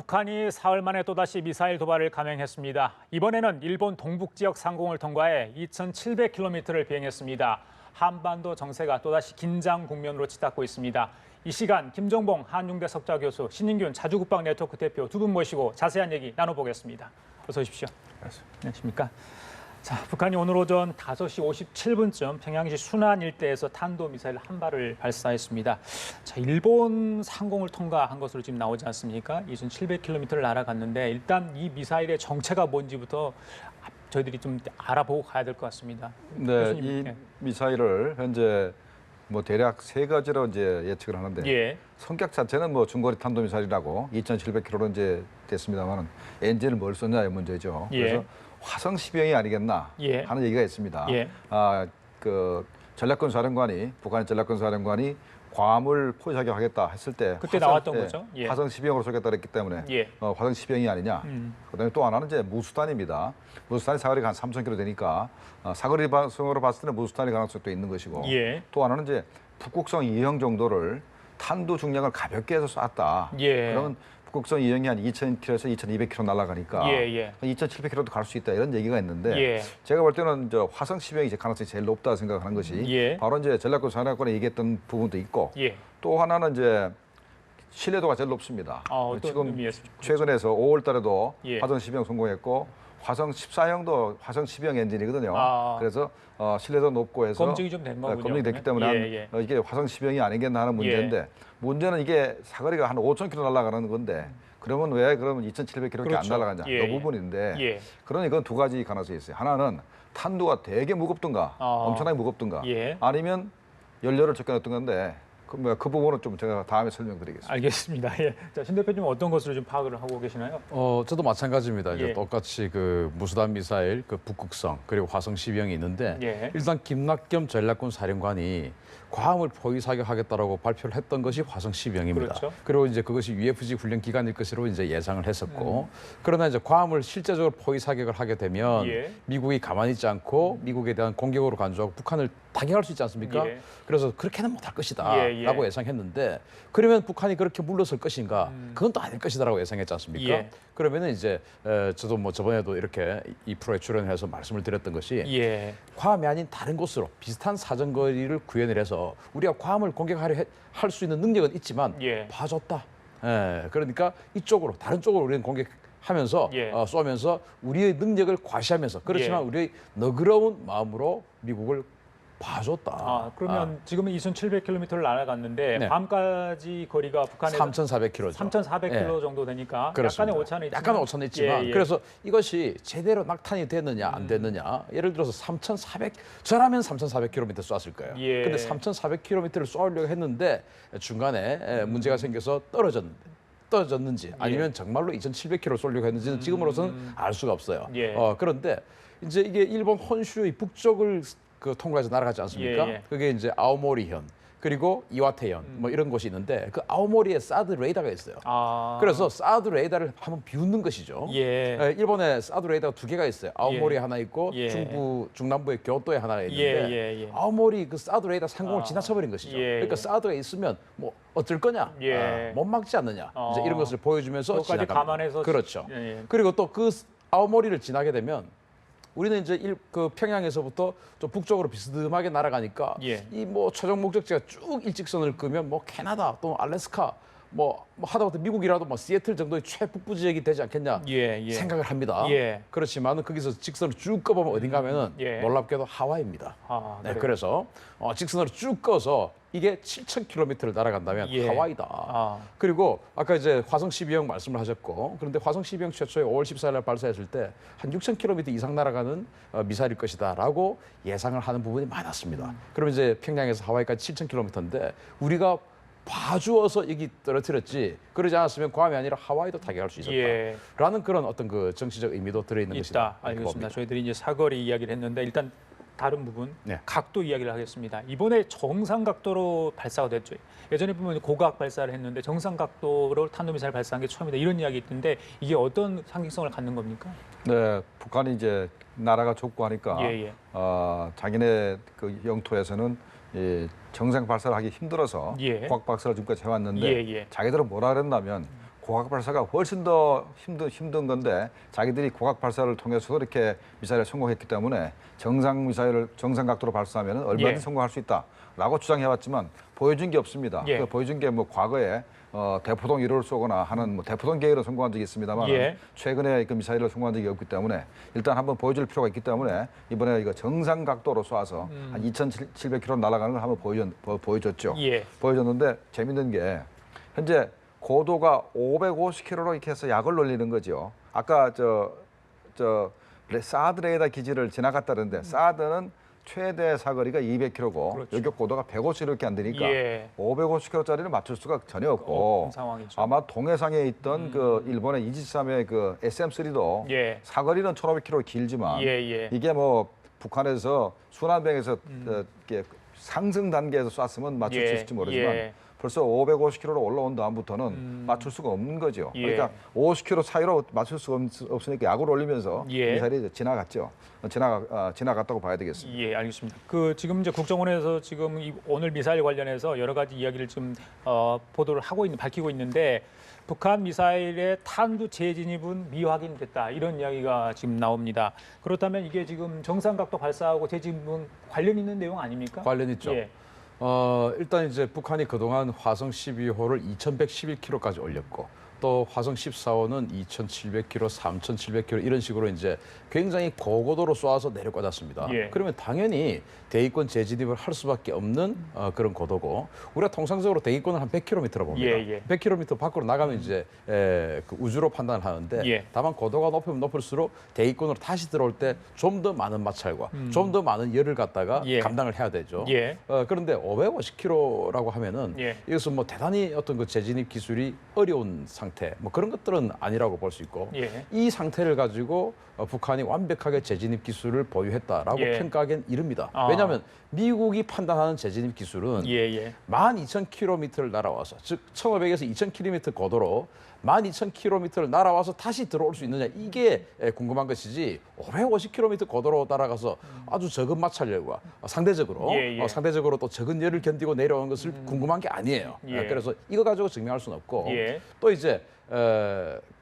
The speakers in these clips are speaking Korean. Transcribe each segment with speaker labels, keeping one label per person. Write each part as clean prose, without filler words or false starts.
Speaker 1: 북한이 사흘 만에 또다시 미사일 도발을 감행했습니다. 이번에는 일본 동북 지역 상공을 통과해 2,700km를 비행했습니다. 한반도 정세가 또다시 긴장 국면으로 치닫고 있습니다. 이 시간 김정봉 한중대 석좌 교수, 신인균 자주국방 네트워크 대표 두 분 모시고 자세한 얘기 나눠보겠습니다. 어서 오십시오. 안녕하십니까. 자, 북한이 오늘 오전 5시 57분쯤 평양시 순안 일대에서 탄도미사일 한 발을 발사했습니다. 자, 일본 상공을 통과한 것으로 지금 나오지 않습니까? 2,700km를 날아갔는데 일단 이 미사일의 정체가 뭔지부터 저희들이 좀 알아보고 가야 될 것 같습니다.
Speaker 2: 네,
Speaker 1: 교수님,
Speaker 2: 이
Speaker 1: 네.
Speaker 2: 미사일을 현재 뭐 대략 세 가지로 이제 예측을 하는데
Speaker 1: 예.
Speaker 2: 성격 자체는 뭐 중거리 탄도미사일이라고 2,700km로 이제 됐습니다만은 엔진을 뭘 썼냐의 문제죠.
Speaker 1: 예.
Speaker 2: 그래서 화성 10형이 아니겠나
Speaker 1: 예.
Speaker 2: 하는 얘기가 있습니다.
Speaker 1: 예.
Speaker 2: 그 전략군 사령관이 북한의 전략군 사령관이 괌을 포위하겠다 했을 때
Speaker 1: 그때 나왔던 거죠. 예.
Speaker 2: 화성 10형으로 쏘겠다 그랬기 때문에
Speaker 1: 예.
Speaker 2: 화성 10형이 아니냐. 그다음에 또 하나는 이제 무수탄입니다. 무수탄이 사거리가 한 3,000km 되니까 사거리성으로 봤을 때는 무수탄일 가능성도 있는 것이고
Speaker 1: 예.
Speaker 2: 또 하나는 이제 북극성 2형 정도를 탄두 중량을 가볍게 해서 쐈다.
Speaker 1: 예.
Speaker 2: 그러면 북극성 2형이 한 2,000km에서 2,200km 날아가니까
Speaker 1: 예.
Speaker 2: 2,700km도 갈 수 있다 이런 얘기가 있는데
Speaker 1: 예.
Speaker 2: 제가 볼 때는 저 화성 10형이 이제 가능성이 제일 높다 생각하는 것이
Speaker 1: 예.
Speaker 2: 바로 이제 전략군 사령관이 얘기했던 부분도 있고
Speaker 1: 예.
Speaker 2: 또 하나는 이제 신뢰도가 제일 높습니다.
Speaker 1: 어떤
Speaker 2: 지금
Speaker 1: 의미에서?
Speaker 2: 최근에서 5월 달에도
Speaker 1: 예.
Speaker 2: 화성 10형 성공했고 화성 14형도 화성 10형 엔진이거든요.
Speaker 1: 아.
Speaker 2: 그래서 신뢰도 높고 해서
Speaker 1: 검증이 좀 된 거군요.
Speaker 2: 검증이 됐기 때문에 이게 화성 10형이 아니겠나 하는 문제인데 문제는 이게 사거리가 한 5,000km 날아가는 건데 그러면 왜 그러면 2,700km밖에
Speaker 1: 그렇죠.
Speaker 2: 안 날아가냐
Speaker 1: 예.
Speaker 2: 이 부분인데
Speaker 1: 예.
Speaker 2: 그러니 이건 두 가지 가능성이 있어요. 하나는 탄두가 되게 무겁든가 엄청나게 무겁든가
Speaker 1: 예.
Speaker 2: 아니면 연료를 적게넣었던 건데 그 부분은 좀 제가 다음에 설명드리겠습니다.
Speaker 1: 알겠습니다. 예. 자, 신 대표님 어떤 것으로 좀 파악을 하고 계시나요?
Speaker 3: 저도 마찬가지입니다. 이제
Speaker 1: 예.
Speaker 3: 똑같이 그 무수단 미사일, 그 북극성 그리고 화성 10형이 있는데
Speaker 1: 예.
Speaker 3: 일단 김낙겸 전략군 사령관이 괌을 포위 사격하겠다라고 발표를 했던 것이 화성 10형입니다.
Speaker 1: 그렇죠.
Speaker 3: 그리고 이제 그것이 UFG 훈련 기간일 것으로 이제 예상을 했었고 그러나 이제 괌을 실제적으로 포위 사격을 하게 되면
Speaker 1: 예.
Speaker 3: 미국이 가만히 있지 않고 미국에 대한 공격으로 간주하고 북한을 타격할 수 있지 않습니까?
Speaker 1: 예.
Speaker 3: 그래서 그렇게는 못할 것이다라고 예상했는데 그러면 북한이 그렇게 물러설 것인가? 그건 또 아닐 것이다라고 예상했지 않습니까?
Speaker 1: 예.
Speaker 3: 그러면은 이제 저도 뭐 저번에도 이렇게 이 프로에 출연해서 말씀을 드렸던 것이
Speaker 1: 예.
Speaker 3: 괌이 아닌 다른 곳으로 비슷한 사정거리를 구현을 해서 우리가 괌을 공격하려 할 수 있는 능력은 있지만
Speaker 1: 예.
Speaker 3: 봐줬다. 그러니까 이쪽으로 다른 쪽으로 우리는 공격하면서
Speaker 1: 예.
Speaker 3: 쏘면서 우리의 능력을 과시하면서 그렇지만
Speaker 1: 예.
Speaker 3: 우리의 너그러운 마음으로 미국을 봐줬다.
Speaker 1: 그러면 지금은 2,700km를 날아갔는데
Speaker 3: 네.
Speaker 1: 괌까지 거리가 북한의
Speaker 3: 3,400km죠.
Speaker 1: 3,400km 정도 되니까
Speaker 3: 그렇습니다.
Speaker 1: 약간의 오차는 있지만
Speaker 3: 약간의 오차는 있지만
Speaker 1: 예.
Speaker 3: 그래서 이것이 제대로 낙탄이 됐느냐 안 됐느냐 예를 들어서 3,400 저라면 3,400km 쐈을 거예요.
Speaker 1: 예.
Speaker 3: 근데 3,400km를 쏘려고 했는데 중간에 문제가 생겨서 떨어졌는지 아니면 정말로 2,700km 쏘려고 했는지는 지금으로서는 알 수가 없어요.
Speaker 1: 예.
Speaker 3: 그런데 이제 이게 일본 혼슈의 북쪽을 통과해서 날아가지 않습니까?
Speaker 1: 예.
Speaker 3: 그게 이제 아오모리현 그리고 이와테현 뭐 이런 곳이 있는데 그 아오모리에 사드 레이더가 있어요. 그래서 사드 레이더를 한번 비웃는 것이죠.
Speaker 1: 예.
Speaker 3: 일본에 사드 레이더가 두 개가 있어요. 아오모리에
Speaker 1: 예.
Speaker 3: 하나 있고
Speaker 1: 예.
Speaker 3: 중남부의 교토에 하나가 있는데
Speaker 1: 예.
Speaker 3: 아오모리 그 사드 레이더 상공을 지나쳐버린 것이죠.
Speaker 1: 예.
Speaker 3: 그러니까 사드가 있으면 뭐 어쩔 거냐,
Speaker 1: 예.
Speaker 3: 못 막지 않느냐 이제 이런 것을 보여주면서
Speaker 1: 그것까지
Speaker 3: 지나갑니다.
Speaker 1: 감안해서
Speaker 3: 그렇죠.
Speaker 1: 예.
Speaker 3: 그리고 또 그 아오모리를 지나게 되면 우리는 이제 그 평양에서부터 좀 북쪽으로 비스듬하게 날아가니까
Speaker 1: 예.
Speaker 3: 이 뭐 최종 목적지가 쭉 일직선을 끄면 뭐 캐나다 또 알래스카 뭐 하다못해 미국이라도 뭐 시애틀 정도의 최북부 지역이 되지 않겠냐
Speaker 1: 예.
Speaker 3: 생각을 합니다.
Speaker 1: 예.
Speaker 3: 그렇지만은 거기서 직선을 쭉 꺼보면 어딘가 하면은
Speaker 1: 예.
Speaker 3: 놀랍게도 하와이입니다. 네,
Speaker 1: 그래요?
Speaker 3: 그래서 직선으로 쭉 꺼서 이게 7,000km를 날아간다면
Speaker 1: 예.
Speaker 3: 하와이다. 그리고 아까 이제 화성 12형 말씀을 하셨고 그런데 화성 12형 최초에 5월 14일 날 발사했을 때 한 6,000km 이상 날아가는 미사일일 것이다라고 예상을 하는 부분이 많았습니다. 그러면 이제 평양에서 하와이까지 7,000km인데 우리가 봐주어서 여기 떨어뜨렸지 그러지 않았으면 괌이 아니라 하와이도 타격할 수 있었다라는 그런 어떤 그 정치적 의미도 들어있는 것이다.
Speaker 1: 알겠습니다. 저희들이 이제 사거리 이야기를 했는데 일단 다른 부분
Speaker 3: 네.
Speaker 1: 각도 이야기를 하겠습니다. 이번에 정상 각도로 발사가 됐죠. 예전에 보면 고각 발사를 했는데 정상 각도로 탄도미사일 발사한 게 처음이다 이런 이야기 있던데 이게 어떤 상징성을 갖는 겁니까?
Speaker 2: 네, 북한이 이제 나라가 좁고 하니까 자기네 그 영토에서는 정상 발사를 하기 힘들어서 고각 발사를 지금까지 해왔는데 자기들은 뭐라 그랬냐면 고각 발사가 훨씬 더 힘든 건데 자기들이 고각 발사를 통해서 이렇게 미사일에 성공했기 때문에 정상 미사일을 정상 각도로 발사하면 얼마든지
Speaker 1: 예.
Speaker 2: 성공할 수 있다라고 주장해왔지만 보여준 게 없습니다.
Speaker 1: 예.
Speaker 2: 보여준 게 뭐 과거에 대포동 1호를 쏘거나 하는 뭐 대포동 계획으로 성공한 적이 있습니다만
Speaker 1: 예.
Speaker 2: 최근에 그 미사일을 성공한 적이 없기 때문에 일단 한번 보여줄 필요가 있기 때문에 이번에 이거 정상 각도로 쏴서 한 2,700km 날아가는 걸 한번 보여줬죠.
Speaker 1: 예.
Speaker 2: 보여줬는데 재밌는 게 현재 고도가 550km로 이렇게 해서 약을 올리는 거죠. 아까 사드 레이더 기지를 지나갔다는데 사드는 최대 사거리가 200km고
Speaker 1: 그렇죠.
Speaker 2: 여기 고도가 150km밖에 안 되니까
Speaker 1: 예.
Speaker 2: 550km짜리를 맞출 수가 전혀 없고
Speaker 1: 상황이죠.
Speaker 2: 아마 동해상에 있던 그 일본의 이지스함의 그 SM3도
Speaker 1: 예.
Speaker 2: 사거리는 1,500km 길지만
Speaker 1: 예.
Speaker 2: 이게 뭐 북한에서 순환병에서 이렇게 상승 단계에서 쐈으면 맞출
Speaker 1: 예.
Speaker 2: 수 있을지 모르지만
Speaker 1: 예.
Speaker 2: 벌써 550km로 올라온 다음부터는 맞출 수가 없는 거죠.
Speaker 1: 예.
Speaker 2: 그러니까 50km 사이로 맞출 수가 없으니까 약을 올리면서
Speaker 1: 예.
Speaker 2: 미사일이 지나갔죠. 지나갔다고 봐야 되겠습니다.
Speaker 1: 예, 알겠습니다. 지금 이제 국정원에서 지금 오늘 미사일 관련해서 여러 가지 이야기를 좀 보도를 밝히고 있는데 북한 미사일의 탄두 재진입은 미확인됐다 이런 이야기가 지금 나옵니다. 그렇다면 이게 지금 정상각도 발사하고 재진입은 관련 있는 내용 아닙니까?
Speaker 3: 관련 있죠.
Speaker 1: 예.
Speaker 3: 일단 이제 북한이 그동안 화성 12호를 2,111km까지 올렸고 또 화성 14호는 2,700km, 3,700km 이런 식으로 이제 굉장히 고고도로 쏘아서 내려꽂았습니다.
Speaker 1: 예.
Speaker 3: 그러면 당연히 대기권 재진입을 할 수밖에 없는 그런 고도고 우리가 통상적으로 대기권을 한 100km로 봅니다.
Speaker 1: 예.
Speaker 3: 100km 밖으로 나가면 이제 그 우주로 판단을 하는데
Speaker 1: 예.
Speaker 3: 다만 고도가 높으면 높을수록 대기권으로 다시 들어올 때 좀 더 많은 마찰과 좀 더 많은 열을 갖다가
Speaker 1: 예.
Speaker 3: 감당을 해야 되죠.
Speaker 1: 예.
Speaker 3: 그런데 550km라고 하면은
Speaker 1: 예.
Speaker 3: 이것은 뭐 대단히 어떤 그 재진입 기술이 어려운 상태 뭐 그런 것들은 아니라고 볼 수 있고
Speaker 1: 예.
Speaker 3: 이 상태를 가지고 북한이 완벽하게 재진입 기술을 보유했다라고
Speaker 1: 예.
Speaker 3: 평가하기는 이릅니다.
Speaker 1: 아.
Speaker 3: 왜냐하면 미국이 판단하는 재진입 기술은
Speaker 1: 예.
Speaker 3: 12,000km를 날아와서 즉 1,500에서 2,000km 고도로 12,000km를 날아와서 다시 들어올 수 있느냐 이게 궁금한 것이지 550km 고도로 날아가서 아주 적은 마찰열과 상대적으로
Speaker 1: 예.
Speaker 3: 상대적으로 또 적은 열을 견디고 내려오는 것을 궁금한 게 아니에요.
Speaker 1: 예.
Speaker 3: 그래서 이거 가지고 증명할 수는 없고
Speaker 1: 예.
Speaker 3: 또 이제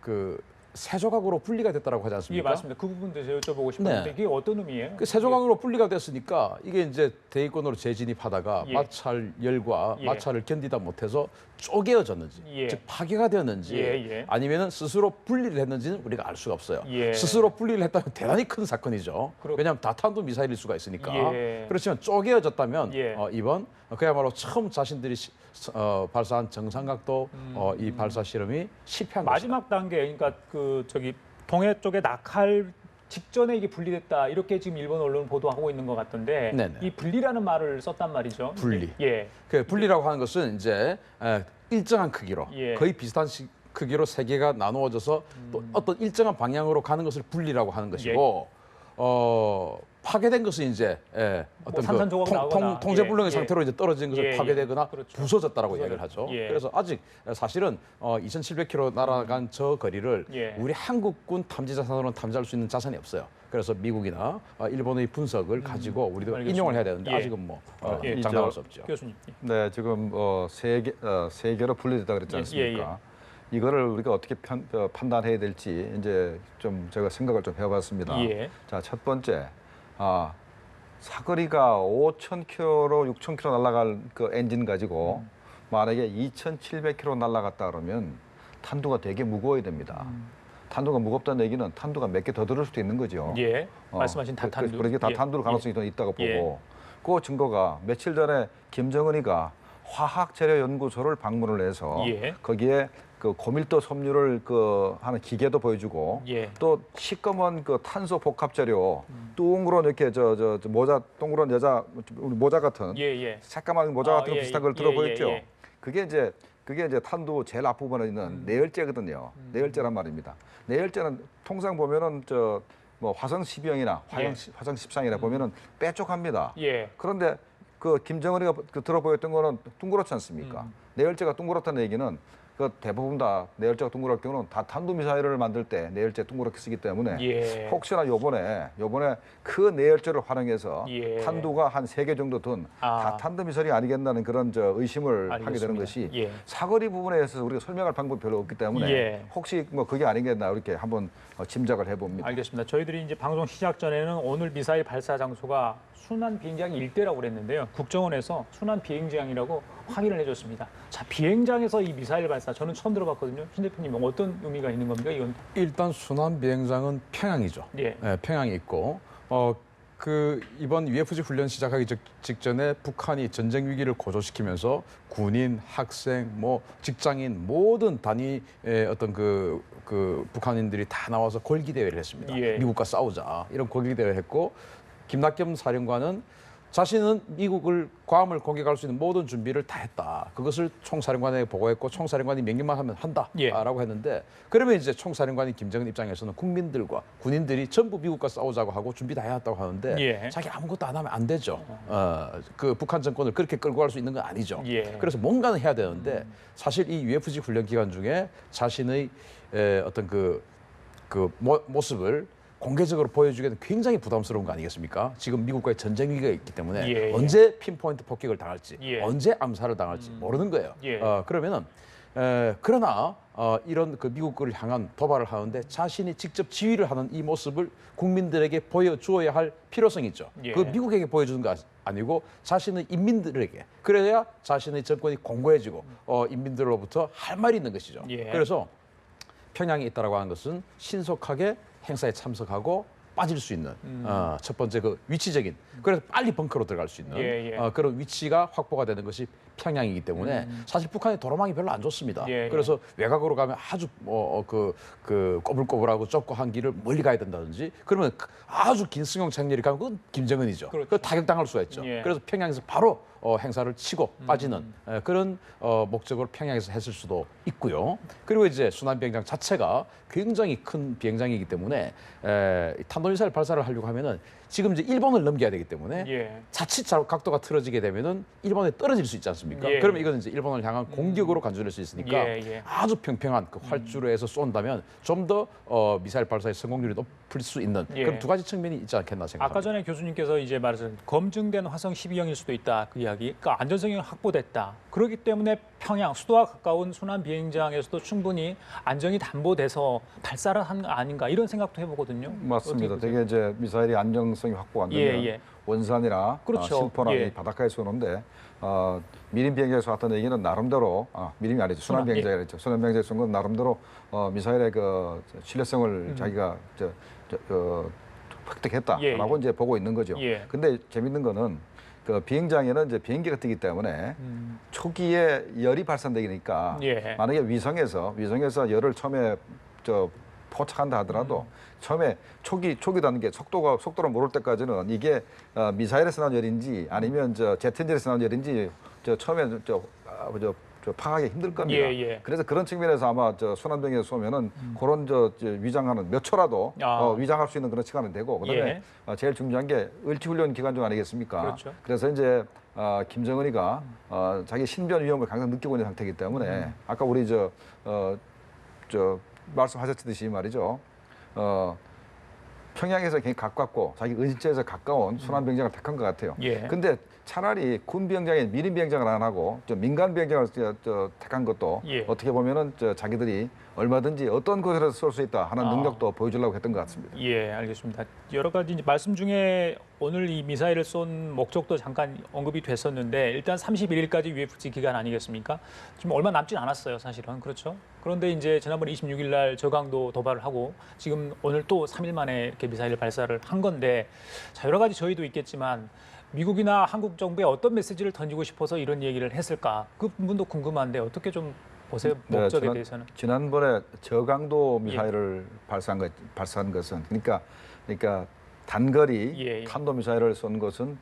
Speaker 3: 그 세 조각으로 분리가 됐다라고 하지
Speaker 1: 예,
Speaker 3: 않습니까?
Speaker 1: 맞습니다. 그 부분도 제가 여쭤보고 싶었는데
Speaker 3: 네.
Speaker 1: 이게 어떤 의미예요?
Speaker 3: 그 세 조각으로 분리가 됐으니까 이게 이제 대기권으로 재진입하다가
Speaker 1: 예.
Speaker 3: 마찰열과
Speaker 1: 예.
Speaker 3: 마찰을 견디다 못해서 쪼개어졌는지,
Speaker 1: 예.
Speaker 3: 즉 파괴가 되었는지,
Speaker 1: 예.
Speaker 3: 아니면은 스스로 분리를 했는지는 우리가 알 수가 없어요.
Speaker 1: 예.
Speaker 3: 스스로 분리를 했다면 대단히 큰 사건이죠.
Speaker 1: 그렇-
Speaker 3: 왜냐하면 다탄도 미사일일 수가 있으니까.
Speaker 1: 예.
Speaker 3: 그렇지만 쪼개어졌다면
Speaker 1: 예.
Speaker 3: 이번 그야말로 처음 자신들이 발사한 정상각도 이 발사 실험이 실패한 것이다.
Speaker 1: 마지막 단계, 그러니까 동해 쪽에 낙할 직전에 이게 분리됐다 이렇게 지금 일본 언론 보도하고 있는 것 같던데
Speaker 3: 네네.
Speaker 1: 이 분리라는 말을 썼단 말이죠.
Speaker 3: 분리.
Speaker 1: 예.
Speaker 3: 그 분리라고 하는 것은 이제 일정한 크기로
Speaker 1: 예.
Speaker 3: 거의 비슷한 크기로 세 개가 나누어져서 또 어떤 일정한 방향으로 가는 것을 분리라고 하는 것이고 파괴된 것은 이제 어떤
Speaker 1: 산산조각 나거나,
Speaker 3: 통제불능의
Speaker 1: 예.
Speaker 3: 상태로 이제 떨어진 것을
Speaker 1: 예.
Speaker 3: 파괴되거나
Speaker 1: 그렇죠.
Speaker 3: 부서졌다라고 이야기를 하죠.
Speaker 1: 예.
Speaker 3: 그래서 아직 사실은 2,700km 날아간 저 거리를
Speaker 1: 예.
Speaker 3: 우리 한국군 탐지 자산으로는 탐지할 수 있는 자산이 없어요. 그래서 미국이나 일본의 분석을 가지고 우리도
Speaker 1: 알겠습니다.
Speaker 3: 인용을 해야 되는데
Speaker 1: 예.
Speaker 3: 아직은 뭐
Speaker 1: 예.
Speaker 3: 장담할 수 없죠.
Speaker 1: 교수님.
Speaker 2: 네, 지금 세 개로 분리됐다 그랬지
Speaker 1: 예,
Speaker 2: 않습니까? 이거를 우리가 어떻게 판단해야 될지 이제 좀 제가 생각을 좀 해봤습니다.
Speaker 1: 예.
Speaker 2: 자, 첫 번째, 사거리가 5,000km, 6,000km 날아갈 그 엔진 가지고 만약에 2,700km 날아갔다 그러면 탄두가 되게 무거워야 됩니다. 탄두가 무겁다는 얘기는 탄두가 몇 개 더 들을 수도 있는 거죠.
Speaker 1: 예. 말씀하신 다탄두.
Speaker 2: 그렇게 다탄두로 가능성이 더 있다고 보고 그 증거가 며칠 전에 김정은이가 화학재료연구소를 방문을 해서
Speaker 1: 예.
Speaker 2: 거기에 그 고밀도 섬유를 하는 기계도 보여주고
Speaker 1: 예.
Speaker 2: 또 시꺼먼 그 탄소 복합 재료 둥그런 이렇게 저 모자 동그란 우리 모자 같은
Speaker 1: 예.
Speaker 2: 새까만 모자 같은 거 비슷한 걸 들어 보였죠.
Speaker 1: 예.
Speaker 2: 그게 이제 탄두 제일 앞부분에 있는 내열재거든요. 내열재란 말입니다. 내열재는 통상 보면은 뭐 화성 12형이나 화성 13이나 보면은 빼쪽합니다.
Speaker 1: 예.
Speaker 2: 그런데 그 김정은이가 들어 보였던 거는 둥그렇지 않습니까? 내열재가 둥그렇다는 얘기는 그 대부분 다 내열적 둥그렇게는 다 탄도미사일을 만들 때 내열제 둥그렇게 쓰기 때문에
Speaker 1: 예.
Speaker 2: 혹시나 요번에 그 내열제를 활용해서
Speaker 1: 예.
Speaker 2: 탄두가 한 3개 정도 든
Speaker 1: 아.
Speaker 2: 다 탄도미사일이 아니겠다는 그런 의심을 하게 되는
Speaker 1: 알겠습니다.
Speaker 2: 것이
Speaker 1: 예.
Speaker 2: 사거리 부분에 있어서 우리가 설명할 방법이 별로 없기 때문에
Speaker 1: 예.
Speaker 2: 혹시 뭐 그게 아니겠나 이렇게 한번 짐작을 해봅니다.
Speaker 1: 알겠습니다. 저희들이 이제 방송 시작 전에는 오늘 미사일 발사 장소가 순환 비행장 일대라고 그랬는데요. 국정원에서 순환 비행장이라고 확인을 해줬습니다. 자, 비행장에서 이 미사일 발사 저는 처음 들어봤거든요. 신 대표님 어떤 의미가 있는 겁니까? 이건
Speaker 3: 일단 순환 비행장은 평양이죠.
Speaker 1: 예.
Speaker 3: 예, 평양이 있고 그 이번 UFG 훈련 시작하기 직전에 북한이 전쟁 위기를 고조시키면서 군인, 학생, 뭐 직장인 모든 단위의 어떤 그 북한인들이 다 나와서 골기 대회를 했습니다.
Speaker 1: 예.
Speaker 3: 미국과 싸우자 이런 골기 대회를 했고 김낙겸 사령관은 자신은 미국을 괌을 공격할 수 있는 모든 준비를 다 했다. 그것을 총사령관에게 보고했고 총사령관이 명령만 하면 한다라고 했는데 그러면 이제 총사령관인 김정은 입장에서는 국민들과 군인들이 전부 미국과 싸우자고 하고 준비 다 해왔다고 하는데
Speaker 1: 예.
Speaker 3: 자기 아무것도 안 하면 안 되죠. 그 북한 정권을 그렇게 끌고 갈 수 있는 건 아니죠.
Speaker 1: 예.
Speaker 3: 그래서 뭔가는 해야 되는데 사실 이 UFG 훈련 기간 중에 자신의 어떤 그 모습을 공개적으로 보여주기에는 굉장히 부담스러운 거 아니겠습니까? 지금 미국과의 전쟁 위기가 있기 때문에
Speaker 1: 예, 예.
Speaker 3: 언제 핀포인트 폭격을 당할지,
Speaker 1: 예.
Speaker 3: 언제 암살을 당할지 모르는 거예요.
Speaker 1: 예.
Speaker 3: 그러면은 그러나 이런 그 미국을 향한 도발을 하는데 자신이 직접 지휘를 하는 이 모습을 국민들에게 보여주어야 할 필요성이 있죠.
Speaker 1: 예.
Speaker 3: 그 미국에게 보여주는 거 아니고 자신의 인민들에게 그래야 자신의 정권이 공고해지고 인민들로부터 할 말이 있는 것이죠.
Speaker 1: 예.
Speaker 3: 그래서 평양에 있다라고 하는 것은 신속하게 행사에 참석하고 빠질 수 있는 첫 번째 그 위치적인 그래서 빨리 벙커로 들어갈 수 있는
Speaker 1: 예, 예.
Speaker 3: 그런 위치가 확보가 되는 것이 평양이기 때문에 사실 북한의 도로망이 별로 안 좋습니다.
Speaker 1: 예, 예.
Speaker 3: 그래서 외곽으로 가면 아주 그 꼬불꼬불하고 좁고 한 길을 멀리 가야 된다든지 그러면 아주 긴 승용 장렬이 가면 그건 김정은이죠.
Speaker 1: 그렇죠.
Speaker 3: 그 타격당할 수가 있죠.
Speaker 1: 예.
Speaker 3: 그래서 평양에서 바로 행사를 치고 빠지는 그런 목적으로 평양에서 했을 수도 있고요. 그리고 이제 순환 비행장 자체가 굉장히 큰 비행장이기 때문에 탄도미사일 발사를 하려고 하면은 지금 이제 일본을 넘겨야 되기 때문에
Speaker 1: 예.
Speaker 3: 자칫 각도가 틀어지게 되면은 일본에 떨어질 수 있지 않습니까?
Speaker 1: 예.
Speaker 3: 그러면 이거는 이제 일본을 향한 공격으로 간주될 수 있으니까
Speaker 1: 예, 예.
Speaker 3: 아주 평평한 그 활주로 해서 쏜다면 좀 더 미사일 발사의 성공률이 높을 수 있는
Speaker 1: 예.
Speaker 3: 그런 두 가지 측면이 있지 않겠나 생각합니다.
Speaker 1: 아까 전에 교수님께서 이제 말씀 검증된 화성 12형일 수도 있다 그 이야기. 그러니까 안전성이 확보됐다. 그렇기 때문에 평양 수도와 가까운 순환 비행장에서도 충분히 안정이 담보돼서 발사를 한 거 아닌가 이런 생각도 해보거든요.
Speaker 2: 맞습니다.
Speaker 1: 어떻게 보세요?
Speaker 2: 되게 이제 미사일이 안정성이 확보 안 되면
Speaker 1: 예, 예.
Speaker 2: 원산이나
Speaker 1: 그렇죠.
Speaker 2: 실포나
Speaker 1: 예.
Speaker 2: 이 바닷가에 쏘는데 미림 비행장에서 왔던 얘기는 나름대로 미림이 아니죠. 순환
Speaker 1: 순환,
Speaker 2: 비행장이 그랬죠. 순환 비행장에서 쏜 건 나름대로 미사일의 그 신뢰성을 자기가 획득했다라고
Speaker 1: 예, 예.
Speaker 2: 이제 보고 있는 거죠.
Speaker 1: 예.
Speaker 2: 근데 재밌는 거는 그 비행장에는 이제 비행기가 뜨기 때문에 초기에 열이 발산되니까
Speaker 1: 예.
Speaker 2: 만약에 위성에서 열을 처음에 포착한다 하더라도 처음에 초기 단계 속도를 모를 때까지는 이게 미사일에서 나온 열인지 아니면 제트 엔진에서 나온 열인지 처음에 파악하기 힘들 겁니다.
Speaker 1: 예, 예.
Speaker 2: 그래서 그런 측면에서 아마 순환병에서 쏘면은 그런 위장하는 몇 초라도 위장할 수 있는 그런 시간은 되고 그다음에 제일 중요한 게 을지훈련 기간 중 아니겠습니까?
Speaker 1: 그렇죠.
Speaker 2: 그래서 이제 김정은이가 자기 신변 위험을 강상 느끼고 있는 상태이기 때문에 아까 우리 말씀하셨듯이 말이죠. 평양에서 굉장히 가깝고 자기 은신처에서 가까운 순환 비행장을 택한 것 같아요.
Speaker 1: 예.
Speaker 2: 근데 차라리 군 비행장에 미림 비행장을 안 하고 민간 비행장을 택한 것도
Speaker 1: 예.
Speaker 2: 어떻게 보면은 자기들이 얼마든지 어떤 곳에서 쏠 수 있다 하는 능력도 보여주려고 했던 것 같습니다.
Speaker 1: 예, 알겠습니다. 여러 가지 이제 말씀 중에 오늘 이 미사일을 쏜 목적도 잠깐 언급이 됐었는데 일단 31일까지 UFG 기간 아니겠습니까? 지금 얼마 남진 않았어요, 사실은. 그렇죠? 그런데 이제 지난번 26일 날 저강도 도발을 하고 지금 오늘 또 3일 만에 이렇게 미사일 발사를 한 건데 자, 여러 가지 저희도 있겠지만 미국이나 한국 정부에 어떤 메시지를 던지고 싶어서 이런 얘기를 했을까? 그 부분도 궁금한데 어떻게 좀 보세요, 목적에 대해서는.
Speaker 2: 지난번에 저강도 미사일을 발사한 것은 그러니까 단거리 탄도 미사일을 쏜 것은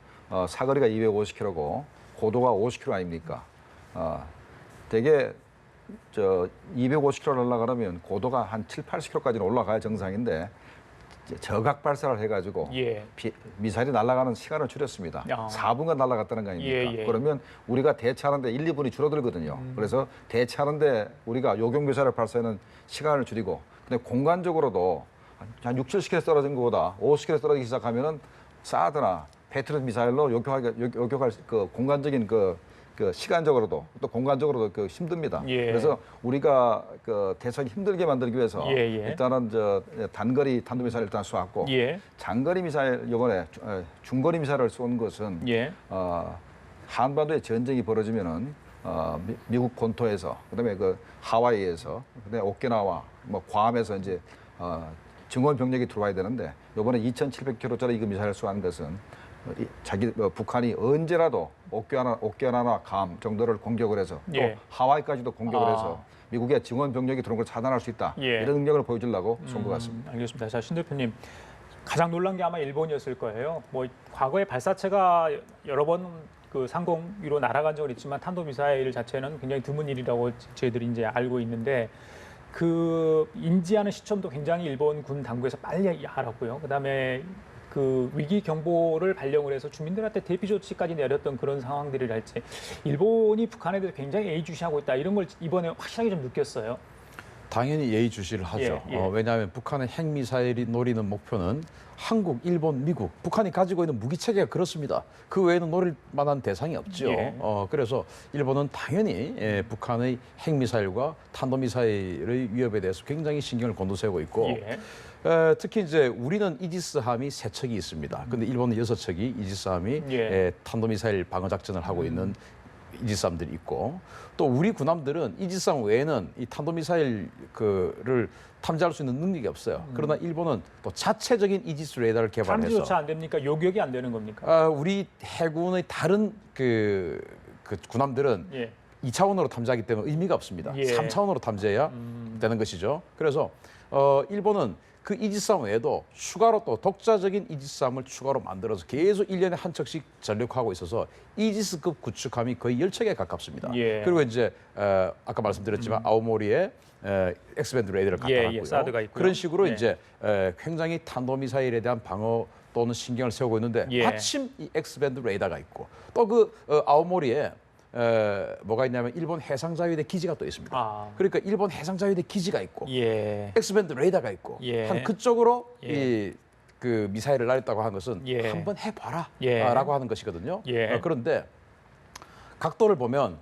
Speaker 2: 사거리가 250km고 고도가 50km 아닙니까? 되게 250km 올라가려면 고도가 한 7, 80km까지는 올라가야 정상인데 이제 저각 발사를 해가지고
Speaker 1: 예.
Speaker 2: 미사일이 날아가는 시간을 줄였습니다.
Speaker 1: 아.
Speaker 2: 4분간 날아갔다는 거 아닙니까?
Speaker 1: 예, 예.
Speaker 2: 그러면 우리가 대처하는데 1, 2분이 줄어들거든요. 그래서 대처하는데 우리가 요격 미사일을 발사하는 시간을 줄이고, 근데 공간적으로도 한 6, 70km 떨어진 것보다 50km 떨어지기 시작하면은 사드나 패트리엇 미사일로 요격할 그 공간적인 그 시간적으로도 또 공간적으로도 힘듭니다.
Speaker 1: 예.
Speaker 2: 그래서 우리가 그 대처하기 힘들게 만들기 위해서
Speaker 1: 예, 예.
Speaker 2: 일단은 단거리 탄도미사일 일단 쏘았고,
Speaker 1: 예.
Speaker 2: 장거리 미사일 이번에 중거리 미사일을 쏜 것은
Speaker 1: 예.
Speaker 2: 한반도에 전쟁이 벌어지면은 미국 본토에서, 그다음에 그 하와이에서, 그다음에 오키나와 뭐 괌에서 이제 증원 병력이 들어와야 되는데, 이번에 2,700km짜리 이거 미사일을 쏘는 것은 북한이 언제라도 오키나와 괌 정도를 공격을 해서 또
Speaker 1: 예.
Speaker 2: 하와이까지도 공격을 해서 미국의 증원 병력이 들어온 걸 차단할 수 있다.
Speaker 1: 예.
Speaker 2: 이런 능력을 보여주려고 쏜 것 같습니다.
Speaker 1: 알겠습니다. 자, 신 대표님, 가장 놀란 게 아마 일본이었을 거예요. 뭐 과거에 발사체가 여러 번 그 상공 위로 날아간 적은 있지만 탄도미사일 자체는 굉장히 드문 일이라고 저희들이 이제 알고 있는데, 그 인지하는 시점도 굉장히 일본 군 당국에서 빨리 알았고요. 그다음에 그 위기 경보를 발령을 해서 주민들한테 대피 조치까지 내렸던 그런 상황들이랄지, 일본이 북한에 대해서 굉장히 예의주시하고 있다, 이런 걸 이번에 확실하게 좀 느꼈어요.
Speaker 3: 당연히 예의주시를 하죠.
Speaker 1: 예, 예.
Speaker 3: 왜냐하면 북한의 핵미사일이 노리는 목표는 한국, 일본, 미국, 북한이 가지고 있는 무기 체계가 그렇습니다. 그 외에는 노릴 만한 대상이 없죠.
Speaker 1: 예.
Speaker 3: 그래서 일본은 당연히 북한의 핵미사일과 탄도미사일의 위협에 대해서 굉장히 신경을 곤두세우고 있고,
Speaker 1: 예.
Speaker 3: 특히 이제 우리는 이지스함이 3척이 있습니다. 근데 일본은 6척이 이지스함이
Speaker 1: 예.
Speaker 3: 탄도미사일 방어 작전을 하고 있는 이지스함들이 있고, 또 우리 군함들은 이지스함 외에는 이 탄도미사일을 탐지할 수 있는 능력이 없어요. 그러나 일본은 또 자체적인 이지스 레이더를 개발해서,
Speaker 1: 탐지조차 안 됩니까? 요격이 안 되는 겁니까?
Speaker 3: 우리 해군의 다른 그 군함들은
Speaker 1: 예.
Speaker 3: 2차원으로 탐지하기 때문에 의미가 없습니다.
Speaker 1: 예.
Speaker 3: 3차원으로 탐지해야 되는 것이죠. 그래서 일본은 그 이지스함 외에도 추가로 또 독자적인 이지스함을 추가로 만들어서 계속 1년에 한 척씩 전력하고 있어서 이지스급 구축함이 거의 10척에 가깝습니다.
Speaker 1: 예.
Speaker 3: 그리고 이제 아까 말씀드렸지만 아오모리에 엑스밴드 레이더를 갖다
Speaker 1: 예,
Speaker 3: 놨고요.
Speaker 1: 예, 사드가 있고요.
Speaker 3: 그런 식으로
Speaker 1: 예.
Speaker 3: 이제 굉장히 탄도미사일에 대한 방어 또는 신경을 세우고 있는데,
Speaker 1: 예.
Speaker 3: 마침 이 엑스밴드 레이더가 있고, 또 그 아오모리에 뭐가 있냐면 일본 해상자위대 기지가 또 있습니다.
Speaker 1: 아.
Speaker 3: 그러니까 일본 해상자위대 기지가 있고,
Speaker 1: 예.
Speaker 3: 엑스밴드 레이더가 있고,
Speaker 1: 예.
Speaker 3: 한 그쪽으로
Speaker 1: 예.
Speaker 3: 그 미사일을 날렸다고 하는 것은
Speaker 1: 예.
Speaker 3: 한번 해봐라
Speaker 1: 예.
Speaker 3: 라고 하는 것이거든요.
Speaker 1: 예.
Speaker 3: 그런데 각도를 보면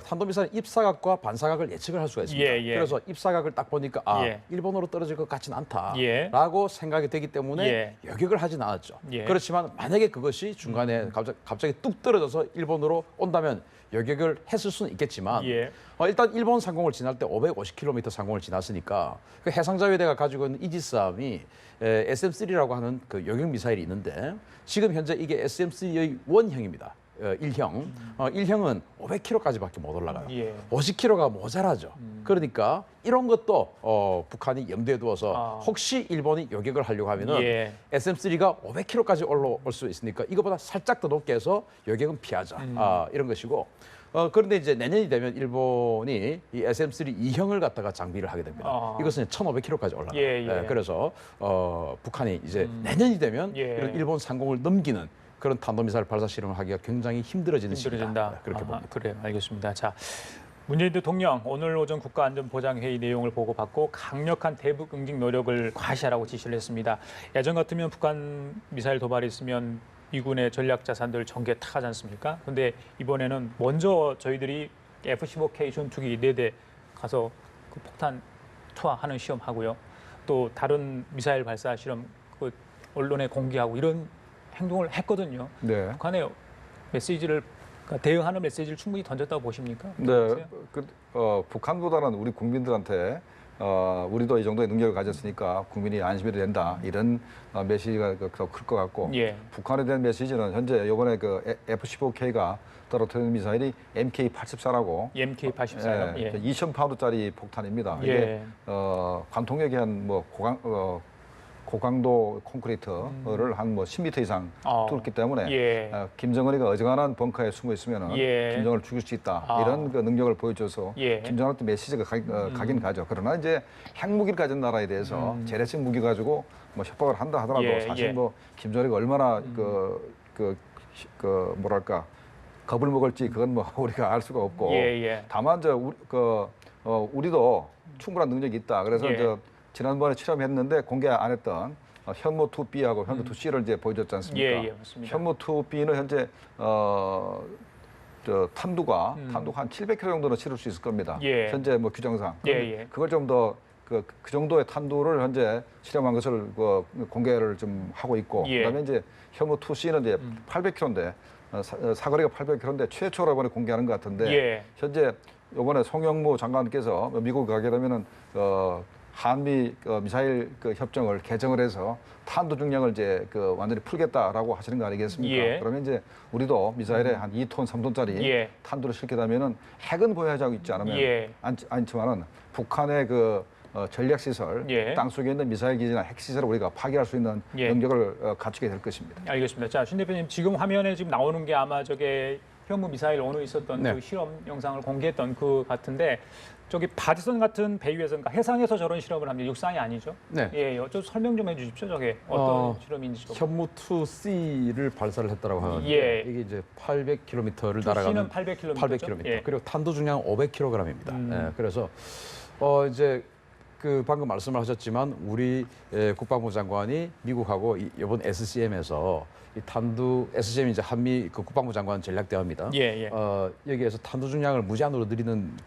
Speaker 3: 탄도미사일 입사각과 반사각을 예측을 할 수가 있습니다.
Speaker 1: 예, 예.
Speaker 3: 그래서 입사각을 딱 보니까
Speaker 1: 예.
Speaker 3: 일본으로 떨어질 것 같지는
Speaker 1: 예.
Speaker 3: 않다라고 생각이 되기 때문에
Speaker 1: 예.
Speaker 3: 여격을 하진 않았죠.
Speaker 1: 예.
Speaker 3: 그렇지만 만약에 그것이 중간에 갑자기 뚝 떨어져서 일본으로 온다면 여격을 했을 수는 있겠지만,
Speaker 1: 예.
Speaker 3: 일단 일본 상공을 지날 때 550km 상공을 지났으니까 그 해상자위대가 가지고 있는 이지스함이 SM-3라고 하는 그 요격 미사일이 있는데, 지금 현재 이게 SM-3의 원형입니다. 1형. 1형은 500km까지밖에 못 올라가요.
Speaker 1: 예.
Speaker 3: 50km가 모자라죠. 그러니까 이런 것도 북한이 염두에 두어서 혹시 일본이 요격을 하려고 하면은
Speaker 1: 예.
Speaker 3: SM-3가 500km까지 올라올 수 있으니까 이거보다 살짝 더 높게 해서 요격은 피하자. 이런 것이고, 그런데 이제 내년이 되면 일본이 이 SM-3 2형을 갖다가 장비를 하게 됩니다. 이것은 1,500km까지 올라가요.
Speaker 1: 예, 예.
Speaker 3: 그래서 북한이 이제 내년이 되면
Speaker 1: 예.
Speaker 3: 이런 일본 상공을 넘기는 그런 탄도미사일 발사 실험을 하기가 굉장히 힘들어지는 시기다.
Speaker 1: 힘들어진다.
Speaker 3: 그렇게 봅니다.
Speaker 1: 그래요. 알겠습니다. 자, 문재인 대통령 오늘 오전 국가안전보장회의 내용을 보고받고 강력한 대북 응징 노력을 과시하라고 지시를 했습니다. 예전 같으면 북한 미사일 도발이 있으면 미군의 전략 자산들 전개 타가지 않습니까? 근데 이번에는 먼저 저희들이 F-15K 전투기 4대 가서 그 폭탄 투하하는 시험하고요. 또 다른 미사일 발사 실험 그 언론에 공개하고 이런 행동을 했거든요.
Speaker 2: 네.
Speaker 1: 북한의 메시지를, 그러니까 대응하는 메시지를 충분히 던졌다고 보십니까?
Speaker 2: 네. 북한보다는 우리 국민들한테 우리도 이 정도의 능력을 가졌으니까 국민이 안심해도 된다, 이런 메시지가 더 클 것 같고,
Speaker 1: 예.
Speaker 2: 북한에 대한 메시지는 현재 이번에 그 F-15K가 떨어뜨리는 미사일이 MK-84라고
Speaker 1: MK-84요. 예.
Speaker 2: 2,000파운드짜리 폭탄입니다.
Speaker 1: 예.
Speaker 2: 이게 관통력이 한 뭐 고강도 콘크리트를 한 뭐 10m 이상 뚫기 때문에
Speaker 1: 예.
Speaker 2: 김정은이가 어중간한 벙커에 숨어 있으면
Speaker 1: 예.
Speaker 2: 김정은을 죽일 수 있다 이런 그 능력을 보여줘서
Speaker 1: 예.
Speaker 2: 김정은한테 메시지가 가긴 가죠. 그러나 이제 핵무기를 가진 나라에 대해서 재래식 무기 가지고 뭐 협박을 한다 하더라도
Speaker 1: 예.
Speaker 2: 사실
Speaker 1: 예.
Speaker 2: 뭐 김정은이가 얼마나 뭐랄까 겁을 먹을지 그건 뭐 우리가 알 수가 없고
Speaker 1: 예. 예.
Speaker 2: 다만 우리도 충분한 능력이 있다. 그래서
Speaker 1: 예.
Speaker 2: 지난번에 실험했는데 공개 안 했던 현무 2B하고 현무 2C를 이제 보여줬지 않습니까?
Speaker 1: 예, 예, 맞습니다.
Speaker 2: 현무 2B는 현재 탄두가 한 700km 정도는 실을 수 있을 겁니다.
Speaker 1: 예.
Speaker 2: 현재 뭐 규정상.
Speaker 1: 예, 예.
Speaker 2: 그걸 좀 더 그 정도의 탄두를 현재 실험한 것을 공개를 좀 하고 있고
Speaker 1: 예.
Speaker 2: 그다음에 이제 현무 2C는 이제 800km인데 사거리가 800km인데 최초로 이번에 공개하는 것 같은데
Speaker 1: 예.
Speaker 2: 현재 이번에 송영무 장관께서 미국 가게 되면은 한미 미사일 협정을 개정을 해서 탄두 중량을 이제 완전히 풀겠다라고 하시는 거 아니겠습니까?
Speaker 1: 예.
Speaker 2: 그러면 이제 우리도 미사일에 한 2톤, 3톤짜리
Speaker 1: 예.
Speaker 2: 탄두를 싣게 되면은 핵은 보유하지 있지 않으면
Speaker 1: 예.
Speaker 2: 않지만은 북한의 전략 시설,
Speaker 1: 예.
Speaker 2: 땅 속에 있는 미사일 기지나 핵 시설을 우리가 파괴할 수 있는
Speaker 1: 예.
Speaker 2: 능력을 갖추게 될 것입니다.
Speaker 1: 알겠습니다. 자, 신 대표님 지금 화면에 지금 나오는 게 아마 저게 현무 미사일 오늘 있었던
Speaker 3: 네.
Speaker 1: 그 실험 영상을 공개했던 그 같은데 저기 바지선 같은 배 위에서 그러니까 해상에서 저런 실험을 합니다. 육상이 아니죠?
Speaker 3: 네.
Speaker 1: 예, 좀 설명 좀 해주십시오. 저게 어떤 실험인지. 좀.
Speaker 3: 현무 2C를 발사를 했다고 하는데
Speaker 1: 예.
Speaker 3: 이게 이제 800km를
Speaker 1: C는
Speaker 3: 날아가는
Speaker 1: 800km.
Speaker 3: 800km.
Speaker 1: 예.
Speaker 3: 그리고 탄두 중량 500kg입니다. 예, 그래서 이제 방금 말씀을 하셨지만 우리 국방부 장관이 미국하고 이번 SCM에서 이 탄두 SCM이 이제 한미 국방부 장관 전략대화입니다.
Speaker 1: 예, 예.
Speaker 3: 여기에서 탄두 중량을 무제한으로 늘리는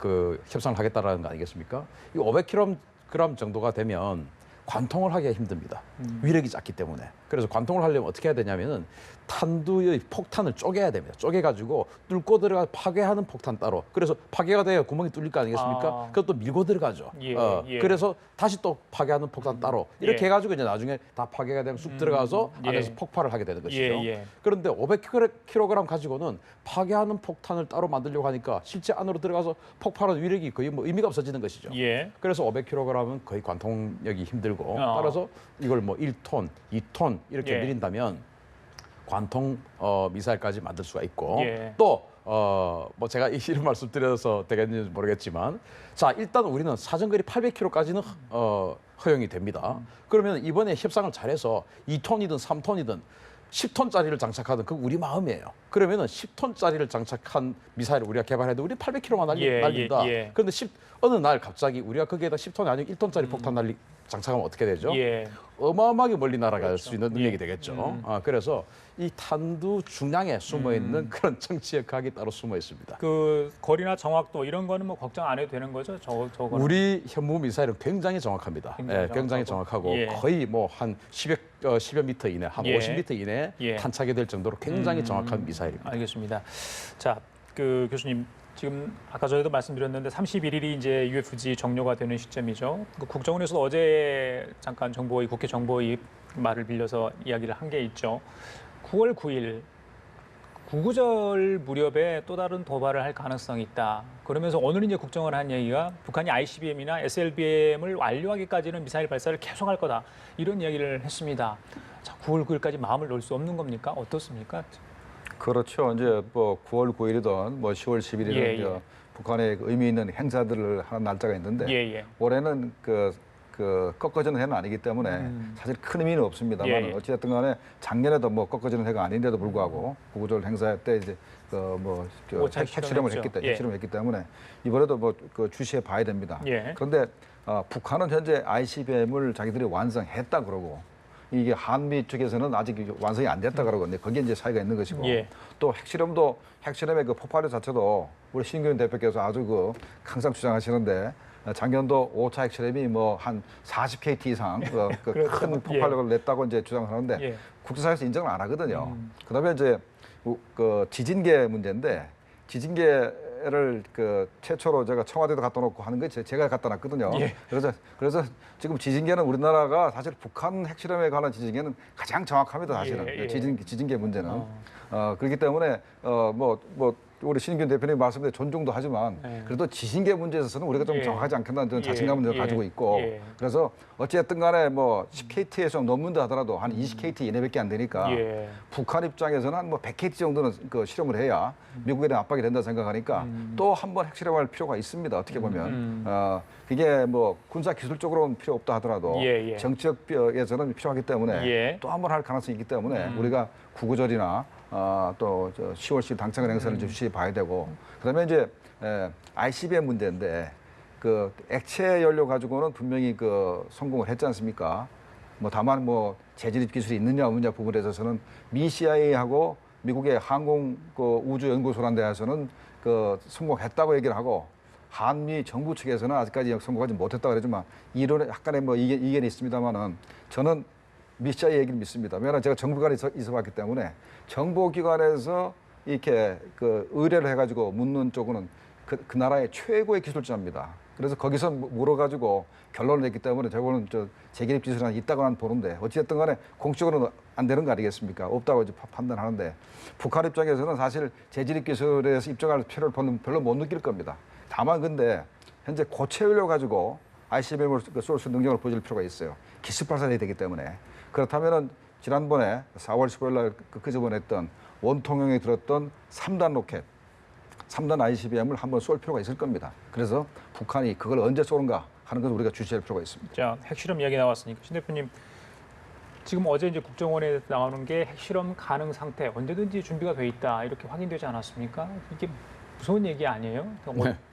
Speaker 3: 협상을 하겠다라는 거 아니겠습니까? 이 500kg 정도가 되면 관통을 하기가 힘듭니다. 위력이 작기 때문에. 그래서 관통을 하려면 어떻게 해야 되냐면은 탄두의 폭탄을 쪼개야 됩니다. 쪼개가지고 뚫고 들어가 파괴하는 폭탄 따로. 그래서 파괴가 돼야 구멍이 뚫릴 거 아니겠습니까? 그것도 밀고 들어가죠.
Speaker 1: 예, 예.
Speaker 3: 그래서 다시 또 파괴하는 폭탄 따로. 이렇게
Speaker 1: 예.
Speaker 3: 해가지고 이제 나중에 다 파괴가 되면 쑥 들어가서
Speaker 1: 예.
Speaker 3: 안에서 폭발을 하게 되는 것이죠.
Speaker 1: 예, 예.
Speaker 3: 그런데 500kg 가지고는 파괴하는 폭탄을 따로 만들려고 하니까 실제 안으로 들어가서 폭발하는 위력이 거의 뭐 의미가 없어지는 것이죠.
Speaker 1: 예.
Speaker 3: 그래서 500kg은 거의 관통력이 힘들고 따라서 이걸 뭐 1톤, 2톤 이렇게
Speaker 1: 예.
Speaker 3: 늘린다면 관통 미사일까지 만들 수가 있고
Speaker 1: 예.
Speaker 3: 또 뭐 제가 이런 말씀 드려서 되겠는지 모르겠지만 자 일단 우리는 사정거리 800km까지는 허용이 됩니다. 그러면 이번에 협상을 잘해서 2톤이든 3톤이든 10톤짜리를 장착하든 그건 우리 마음이에요. 그러면은 10톤짜리를 장착한 미사일을 우리가 개발해도 우리 800km만 날린다.
Speaker 1: 예.
Speaker 3: 그런데 어느 날 갑자기 우리가 거기에다 10톤이 아니고 1톤짜리 폭탄 장착하면 어떻게 되죠?
Speaker 1: 예.
Speaker 3: 어마어마하게 멀리 날아갈
Speaker 1: 그렇죠.
Speaker 3: 수 있는 능력이 되겠죠. 그래서 이 탄두 중량에 숨어 있는 그런 정치 역학이 따로 숨어 있습니다.
Speaker 1: 그 거리나 정확도 이런 거는 뭐 걱정 안 해도 되는 거죠? 저거.
Speaker 3: 우리 현무 미사일은 굉장히 정확합니다. 굉장히 정확하고
Speaker 1: 예.
Speaker 3: 거의 뭐 한 10여 미터 이내, 한
Speaker 1: 예.
Speaker 3: 50미터 이내에
Speaker 1: 예.
Speaker 3: 탄착이 될 정도로 굉장히 정확한 미사일입니다.
Speaker 1: 알겠습니다. 자, 그 교수님 지금 아까 전에도 말씀드렸는데 31일이 이제 UFG 종료가 되는 시점이죠. 그 국정원에서 어제 잠깐 국회 정보위 말을 빌려서 이야기를 한 게 있죠. 9월 9일 구구절 무렵에 또 다른 도발을 할 가능성이 있다. 그러면서 오늘 이제 국정원 한 얘기가 북한이 ICBM이나 SLBM을 완료하기까지는 미사일 발사를 계속할 거다. 이런 이야기를 했습니다. 자, 9월 9일까지 마음을 놓을 수 없는 겁니까? 어떻습니까?
Speaker 2: 그렇죠. 이제 뭐 9월 9일이든 뭐 10월 10일이든
Speaker 1: 예.
Speaker 2: 북한의 의미 있는 행사들을 하는 날짜가 있는데
Speaker 1: 예.
Speaker 2: 올해는 꺾어지는 해는 아니기 때문에 사실 큰 의미는 없습니다만
Speaker 1: 예.
Speaker 2: 어찌됐든 간에 작년에도 뭐 꺾어지는 해가 아닌데도 불구하고 구구절 행사 때 이제 핵실험을 했기 때문에 이번에도 뭐 주시해 봐야 됩니다.
Speaker 1: 예.
Speaker 2: 그런데 북한은 현재 ICBM을 자기들이 완성했다 그러고 이게 한미 쪽에서는 아직 완성이 안 됐다 그러거든요. 거기에 이제 차이가 있는 것이고
Speaker 1: 예.
Speaker 2: 또 핵실험의 폭발효 자체도 우리 신규현 대표께서 아주 항상 주장하시는데 작년도 5차 핵실험이 뭐 한 40KT 이상
Speaker 1: 그렇죠.
Speaker 2: 큰 폭발력을 냈다고 이제 주장하는데
Speaker 1: 예.
Speaker 2: 국제사회에서 인정을 안 하거든요. 그다음에 이제 지진계 문제인데 지진계를 최초로 제가 청와대도 갖다 놓고 하는 거 제가 갖다 놨거든요.
Speaker 1: 예.
Speaker 2: 그래서 지금 지진계는 우리나라가 사실 북한 핵실험에 관한 지진계는 가장 정확합니다. 사실은
Speaker 1: 예.
Speaker 2: 지진계 문제는 그렇기 때문에 우리 신인균 대표님 말씀대로 존중도 하지만 그래도 지진계 문제에 있어서는 우리가 좀
Speaker 1: 예.
Speaker 2: 정확하지 않겠다는 그런
Speaker 1: 예.
Speaker 2: 자신감을
Speaker 1: 예.
Speaker 2: 가지고 있고
Speaker 1: 예.
Speaker 2: 그래서 어쨌든 간에 뭐 10KT에서 좀 넘는다 하더라도 한 20KT 이내밖에 안 되니까
Speaker 1: 예.
Speaker 2: 북한 입장에서는 한 뭐 100KT 정도는 그 실험을 해야 미국에 대한 압박이 된다 생각하니까 또 한 번 핵실험할 필요가 있습니다. 어떻게 보면 이게 뭐 군사 기술적으로는 필요 없다 하더라도
Speaker 1: 예, 예.
Speaker 2: 정책에서는 필요하기 때문에
Speaker 1: 예.
Speaker 2: 또 한 번 할 가능성이 있기 때문에 우리가 구구절이나 또 10월씩 당첨 행사를 좀 주시 봐야 되고 그다음에 이제 ICBM 문제인데 그 액체 연료 가지고는 분명히 그 성공을 했지 않습니까? 뭐 다만 뭐 재진입 기술이 있느냐 없느냐 부분에 있어서는 미 CIA하고 미국의 항공 그 우주 연구소란 데에서는 그 성공했다고 얘기를 하고 한미 정부 측에서는 아직까지 성공하지 못했다고 그러지만 이론에 약간의 뭐 이견이 있습니다만은 저는 미 CIA 얘기를 믿습니다. 왜냐하면 제가 정부관에 있어봤기 때문에 정보기관에서 이렇게 그 의뢰를 해가지고 묻는 쪽은 그 나라의 최고의 기술자입니다. 그래서 거기서 물어가지고 결론을 냈기 때문에 저거는 재기립 기술이 있다고 는 보는데 어찌됐든 간에 공식적으로는 안 되는 거 아니겠습니까? 없다고 이제 판단하는데 북한 입장에서는 사실 재진입 기술에서 입증할 필요를 별로 못 느낄 겁니다. 다만 근데 현재 고체 연료 가지고 ICBM을 쏠 수 있는 능력을 보여줄 필요가 있어요. 기습 발사돼야 되기 때문에. 그렇다면은 지난번에 4월 15일 날 그저번에 했던 원통형에 들었던 3단 로켓, 3단 ICBM을 한번 쏠 필요가 있을 겁니다. 그래서 북한이 그걸 언제 쏘는가 하는 걸 우리가 주시할 필요가 있습니다.
Speaker 1: 자, 핵실험 이야기 나왔으니까 신 대표님 지금 어제 이제 국정원에 나오는 게 핵실험 가능 상태 언제든지 준비가 돼 있다 이렇게 확인되지 않았습니까? 이게 무서운 얘기 아니에요?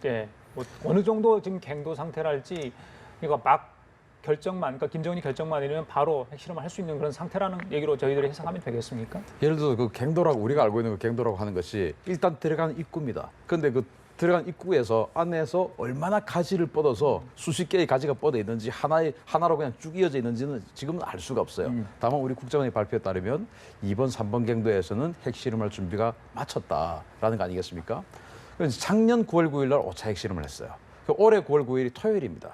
Speaker 1: 네. 뭐 어느 정도 지금 갱도 상태랄지 이거 막 결정만, 그러니까 김정은이 결정만 내리면 바로 핵실험을 할 수 있는 그런 상태라는 얘기로 저희들이 해석하면 되겠습니까?
Speaker 3: 예를 들어서 그 갱도라고 우리가 알고 있는 그 갱도라고 하는 것이 일단 들어가는 입구입니다. 그런데 그 들어간 입구에서 안에서 얼마나 가지를 뻗어서 수십 개의 가지가 뻗어 있는지 하나로 그냥 쭉 이어져 있는지는 지금은 알 수가 없어요. 다만 우리 국정원의 발표에 따르면 2번, 3번 갱도에서는 핵실험할 준비가 마쳤다라는 거 아니겠습니까? 그래서 작년 9월 9일 날 5차 핵실험을 했어요. 올해 9월 9일이 토요일입니다.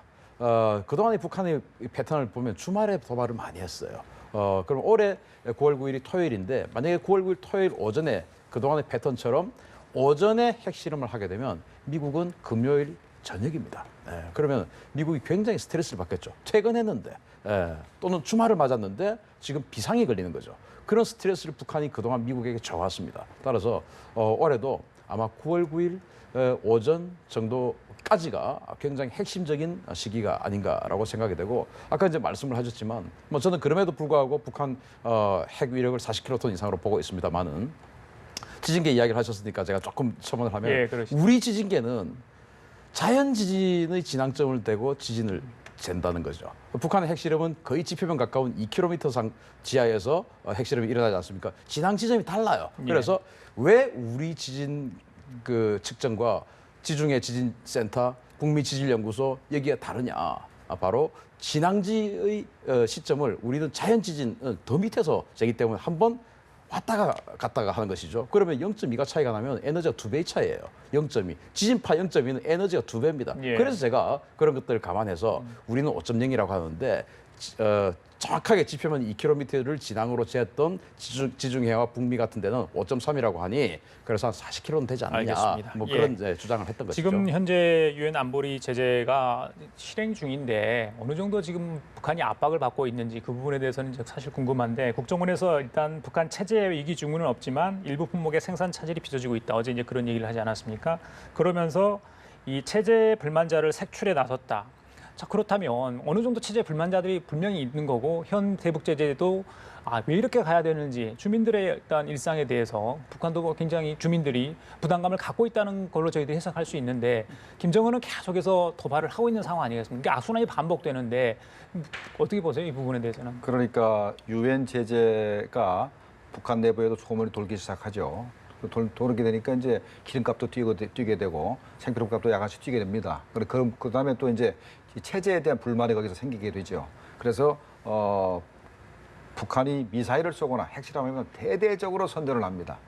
Speaker 3: 그동안의 북한의 패턴을 보면 주말에 도발을 많이 했어요. 그럼 올해 9월 9일이 토요일인데 만약에 9월 9일 토요일 오전에 그동안의 패턴처럼 오전에 핵실험을 하게 되면 미국은 금요일 저녁입니다. 그러면 미국이 굉장히 스트레스를 받겠죠. 퇴근했는데 또는 주말을 맞았는데 지금 비상이 걸리는 거죠. 그런 스트레스를 북한이 그동안 미국에게 줘왔습니다. 따라서 올해도 아마 9월 9일 오전 정도까지가 굉장히 핵심적인 시기가 아닌가라고 생각이 되고 아까 이제 말씀을 하셨지만 뭐 저는 그럼에도 불구하고 북한 핵 위력을 40킬로톤 이상으로 보고 있습니다만은 지진계 이야기를 하셨으니까 제가 조금 첨언을 하면
Speaker 1: 예, 그러시죠.
Speaker 3: 우리 지진계는 자연 지진의 진앙점을 대고 지진을 잰다는 거죠. 북한의 핵실험은 거의 지표면 가까운 2km 지하에서 핵실험이 일어나지 않습니까? 진앙 지점이 달라요. 그래서 왜 우리 지진 그 측정과 지중해 지진센터, 북미지진연구소 여기가 다르냐? 바로 진앙지의 시점을 우리는 자연 지진 더 밑에서 재기 때문에 한번 왔다가 갔다가 하는 것이죠. 그러면 0.2가 차이가 나면 에너지가 2배 차이예요. 0.2. 지진파 0.2는 에너지가 2배입니다.
Speaker 1: 예.
Speaker 3: 그래서 제가 그런 것들을 감안해서 우리는 5.0이라고 하는데 정확하게 지표면 2km를 진앙으로 재었던 지중해와 북미 같은 데는 5.3이라고 하니 그래서 한 40km는 되지 않느냐.
Speaker 1: 알겠습니다.
Speaker 3: 뭐 그런 주장을 했던 것이죠.
Speaker 1: 지금 현재 유엔 안보리 제재가 실행 중인데 어느 정도 지금 북한이 압박을 받고 있는지 그 부분에 대해서는 사실 궁금한데 국정원에서 일단 북한 체제 위기 징후는 없지만 일부 품목의 생산 차질이 빚어지고 있다. 어제 이제 그런 얘기를 하지 않았습니까? 그러면서 이 체제 불만자를 색출에 나섰다. 자, 그렇다면 어느 정도 체제 불만자들이 분명히 있는 거고 현 대북 제재도 왜 이렇게 가야 되는지 주민들의 일단 일상에 대해서 북한도 굉장히 주민들이 부담감을 갖고 있다는 걸로 저희들이 해석할 수 있는데 김정은은 계속해서 도발을 하고 있는 상황 아니겠습니까? 이게 악순환이 반복되는데 어떻게 보세요? 이 부분에 대해서는.
Speaker 2: 그러니까 유엔 제재가 북한 내부에도 소문이 돌기 시작하죠. 돌게 되니까 이제 기름값도 뛰게 되고 생필품값도 약간씩 뛰게 됩니다. 그다음에 또 이제 이 체제에 대한 불만이 거기서 생기게 되죠. 그래서 북한이 미사일을 쏘거나 핵실험하면 대대적으로 선전을 합니다.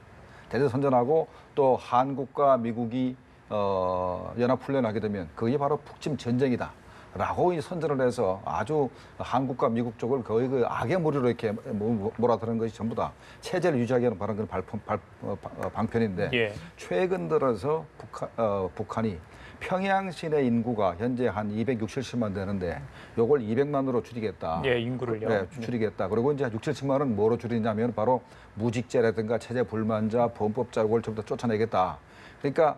Speaker 2: 대대적으로 선전하고 또 한국과 미국이 연합훈련하게 되면 그게 바로 북침 전쟁이다 라고 이 선전을 해서 아주 한국과 미국 쪽을 거의 그 악의 무리로 이렇게 몰아드는 것이 전부 다 체제를 유지하기 위한 바른 방편인데
Speaker 1: 예.
Speaker 2: 최근 들어서 북한이 평양 시내 인구가 현재 한 260만 되는데 요걸 200만으로 줄이겠다.
Speaker 1: 예, 인구를요.
Speaker 2: 네, 줄이겠다. 그리고 이제 6, 7천만 원 뭐로 줄이냐면 바로 무직제라든가 체제 불만자, 범법자 이걸 전부 다 쫓아내겠다. 그러니까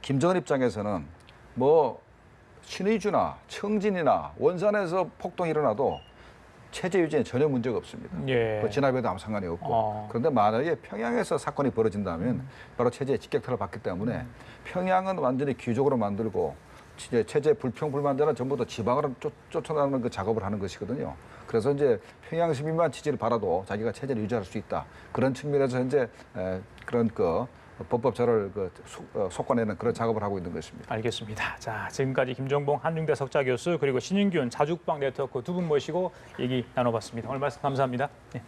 Speaker 2: 김정은 입장에서는 뭐 신의주나 청진이나 원산에서 폭동이 일어나도 체제 유지에 전혀 문제가 없습니다.
Speaker 1: 예.
Speaker 2: 뭐 진압에도 아무 상관이 없고. 그런데 만약에 평양에서 사건이 벌어진다면 바로 체제에 직격탄을 받기 때문에 평양은 완전히 귀족으로 만들고 체제 불평불만자는 전부 다 지방으로 쫓아나가는 그 작업을 하는 것이거든요. 그래서 이제 평양 시민만 지지를 받아도 자기가 체제를 유지할 수 있다. 그런 측면에서 현재 그런 그 법법자를 속아내는 그런 작업을 하고 있는 것입니다.
Speaker 1: 알겠습니다. 자, 지금까지 김정봉 한중대 석좌 교수 그리고 신인균 자주국방 네트워크 두 분 모시고 얘기 나눠봤습니다. 오늘 말씀 감사합니다. 네.